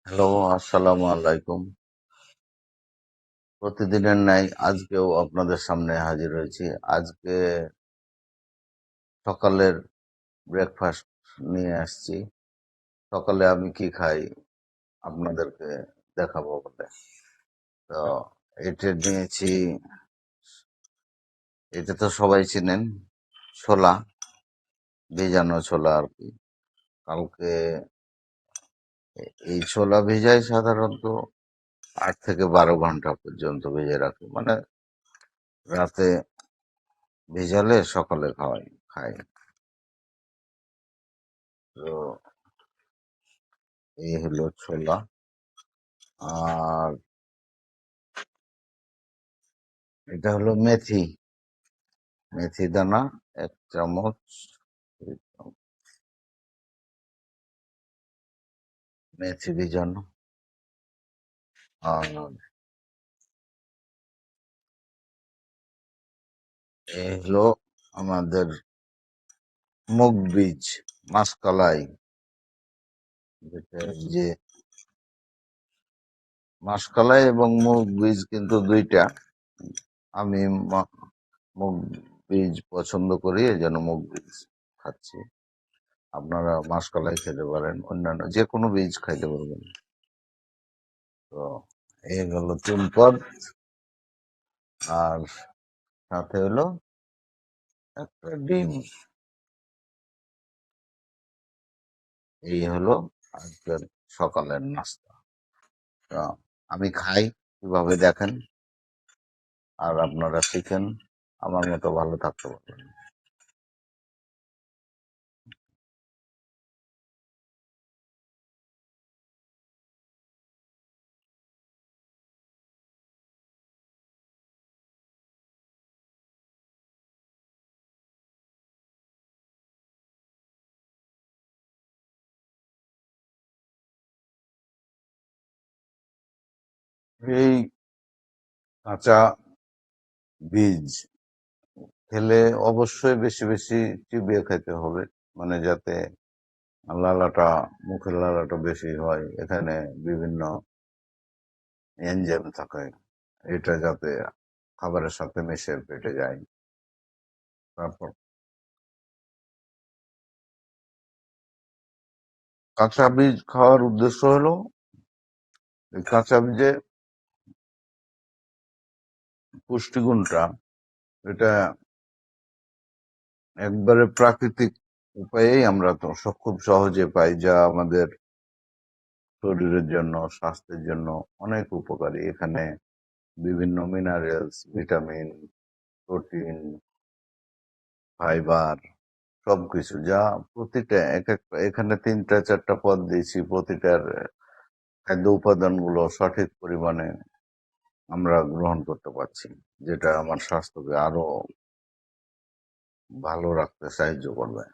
Hello, আসসালামু আলাইকুম। প্রতিদিনের ন্যায় আজকেও আপনাদের সামনে হাজির হয়েছি। আজকে সকালের ব্রেকফাস্ট নিয়ে আসছি। সকালে আমি কি খাই আপনাদেরকে দেখাবো বলে। তো এটা নিয়েছি, এটা তো সবাই চিনেন, ছোলা, ভেজানো ছোলা আর কি। কালকে এই ছোলা ভিজাই সাধারণত 8 থেকে 12 ঘন্টা পর্যন্ত ভেজে রাখি, মানে রাতে ভিজালে সকালে খাই। তো এই হলো ছোলা। আর এটা হলো মেথি, মেথি দানা 1 চামচ। মেথি ভিজানো। আর এই হলো আমাদের মুগ বীজ, মাসকলাই, যেটা যে মাসকলাই এবং মুগ বীজ কিন্তু দুইটা। আমি মুগ বীজ পছন্দ করি, এই জন্য মুগ বীজ খাচ্ছি। আপনারা মাসকলাই খেতে পারেন, অন্যান্য যে কোনো বীজ খাইতে পারবেন। তো এই হলো 3 পদ। আর সাথে হলো একটা ডিম। এই হলো আজকের সকালের নাস্তা। তো আমি খাই, কিভাবে দেখেন, আর আপনারা শিখেন, আমার মতো ভালো থাকতে পারবেন। এই কাঁচা বীজ খেলে অবশ্যই বেশি বেশি চিবিয়ে খেতে হবে, মানে যাতে লালাটা, মুখের লালাটা বেশি হয়। এখানে বিভিন্ন এনজাইম থাকে, এটা যাতে খাবারের সাথে মিশে পেটে যায়। তারপর কাঁচা বীজ খাওয়ার উদ্দেশ্য হলো এই কাঁচা বীজে পুষ্টিগুণটা, এটা একবারে প্রাকৃতিক উপায়েই আমরা তো খুব সহজে পাই, যা আমাদের শরীরের জন্য, স্বাস্থ্যের জন্য অনেক উপকারী। এখানে বিভিন্ন মিনারেলস, ভিটামিন, প্রোটিন, ফাইবার, সবকিছু, যা প্রতিটা এক একটা, এখানে 3টা 4টা পদ দিয়েছি, প্রতিটার খাদ্য উপাদানগুলো সঠিক পরিমাণে আমরা গ্রহণ করতে পারছি, যেটা আমার স্বাস্থ্যকে আরো ভালো রাখতে সাহায্য করবে।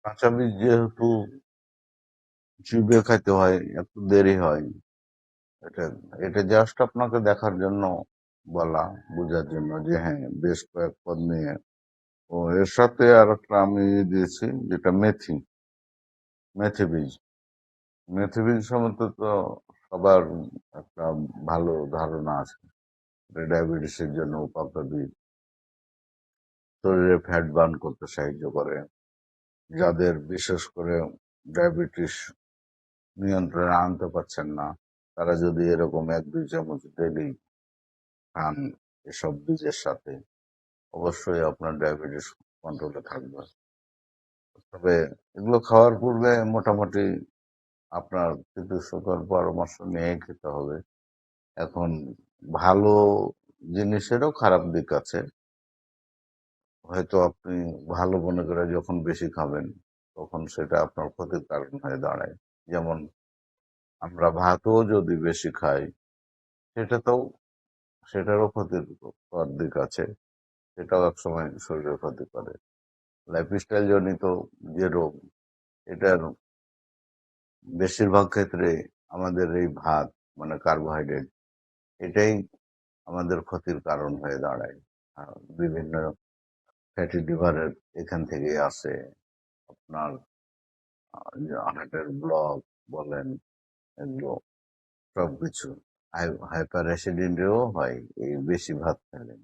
কাঁচা বীজ যেহেতু চিবিয়ে খাইতে হয়, একটু দেরি হয়। এটা এটা জাস্ট আপনাকে দেখার জন্য বলা, বোঝার জন্য যে হ্যাঁ, বেশ কয়েক পদ নিয়ে। ও এর সাথে আর একটা আমি দিয়েছি, যেটা মেথি, মেথি বীজ। মেথি বীজ সম্বন্ধে তো সবার একটা ভালো ধারণা আছে। এটা ডায়াবেটিসের জন্য উপকারী, শরীরে ফ্যাট বার্ন করতে সাহায্য করে। যাদের বিশেষ করে ডায়াবেটিস নিয়ন্ত্রণে আনতে পারছেন না, তারা যদি এরকম 1-2 চামচ ডেইলি খান এসব বীজের সাথে, অবশ্যই আপনার ডায়াবেটিস কন্ট্রোলে থাকবে। তবে এগুলো খাওয়ার পূর্বে মোটামুটি আপনার চিকিৎসকের পরামর্শ নিয়ে খেতে হবে। এখন ভালো জিনিসেরও খারাপ দিক আছে। হয়তো আপনি ভালো মনে করে যখন বেশি খাবেন, তখন সেটা আপনার ক্ষতির কারণ হয়ে দাঁড়ায়। যেমন আমরা ভাতও যদি বেশি খাই, সেটাতেও সেটারও ক্ষতির দিক আছে, সেটাও একসময় শরীরের ক্ষতি করে। লাইফস্টাইল জনিত যে রোগ, এটার বেশিরভাগ ক্ষেত্রে আমাদের এই ভাত, মানে কার্বোহাইড্রেট, এটাই আমাদের ক্ষতির কারণ হয়ে দাঁড়ায়। আর বিভিন্ন ফ্যাটি লিভারের এখান থেকে আসে। আপনার হার্টের ব্লক বলেন, এগুলো সবকিছু হাইপার অ্যাসিডিটিও হয় এই বেশি ভাত খেলে।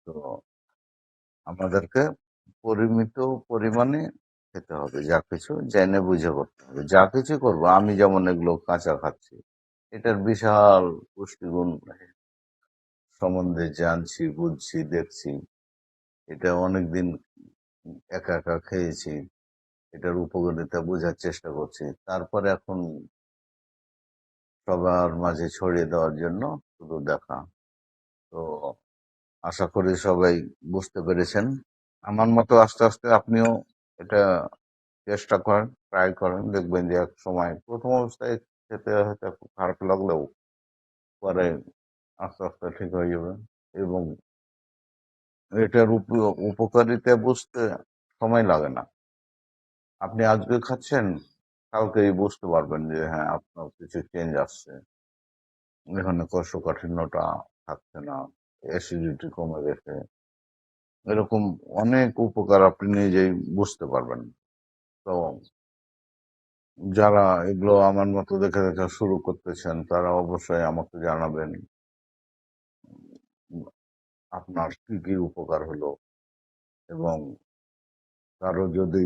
তো আমাদেরকে পরিমিত পরিমাণে খেতে হবে, যা কিছু জেনে বুঝে করতে হবে। যা কিছু করবো, আমি যেমন এগুলো কাঁচা খাচ্ছি, এটার বিশাল পুষ্টিগুণ সম্বন্ধে জানছি, বুঝছি, দেখছি। এটা অনেকদিন একা একা খেয়েছি, এটার উপকারিতা বোঝার চেষ্টা করছি, তারপরে এখন সবার মাঝে ছড়িয়ে দেওয়ার জন্য শুধু দেখা। তো আশা করি সবাই বুঝতে পেরেছেন। আমার মতো আস্তে আস্তে আপনিও এটা চেষ্টা করেন, ট্রাই করেন, দেখবেন যে এক সময় প্রথম অবস্থায় খেতে হয়তো একটু খারাপ লাগলেও পরে আস্তে আস্তে ঠিক হয়ে যাবে। এবং এটার উপকারিতা বুঝতে সময় লাগে না। আপনি আজকে খাচ্ছেন, কালকেই বুঝতে পারবেন যে হ্যাঁ, আপনার কিছু চেঞ্জ আসছে, এখানে কোষ্ঠকাঠিন্যটা থাকছে না, অ্যাসিডিটি কমে গেছে, এরকম অনেক উপকার আপনি নিজেই বুঝতে পারবেন। তো যারা এগুলো আমার মতো দেখে দেখে শুরু করতেছেন, তারা অবশ্যই আমাকে জানাবেন আপনার কি কি উপকার হলো। এবং কারো যদি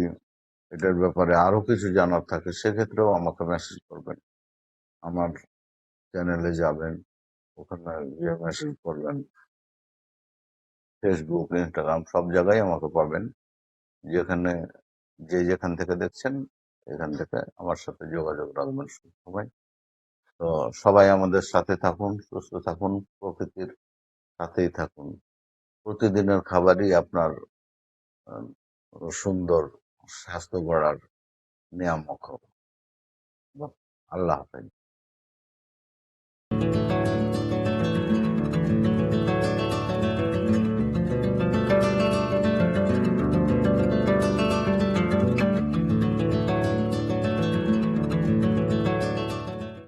এটার ব্যাপারে আরো কিছু জানার থাকে, সেক্ষেত্রেও আমাকে মেসেজ করবেন। আমার চ্যানেলে যাবেন, ওখানে গিয়ে মেসেজ করবেন। ফেসবুক, ইনস্টাগ্রাম সব জায়গায় আমাকে পাবেন। যেখানে যেখান থেকে দেখছেন, এখান থেকে আমার সাথে যোগাযোগ রাখবেন সবাই। তো সবাই আমাদের সাথে থাকুন, সুস্থ থাকুন, প্রকৃতির সাথেই থাকুন। প্রতিদিনের খাবারই আপনার আহ, সুন্দর স্বাস্থ্য গড়ার নিয়ামক হবে। আল্লাহ হাফেজ।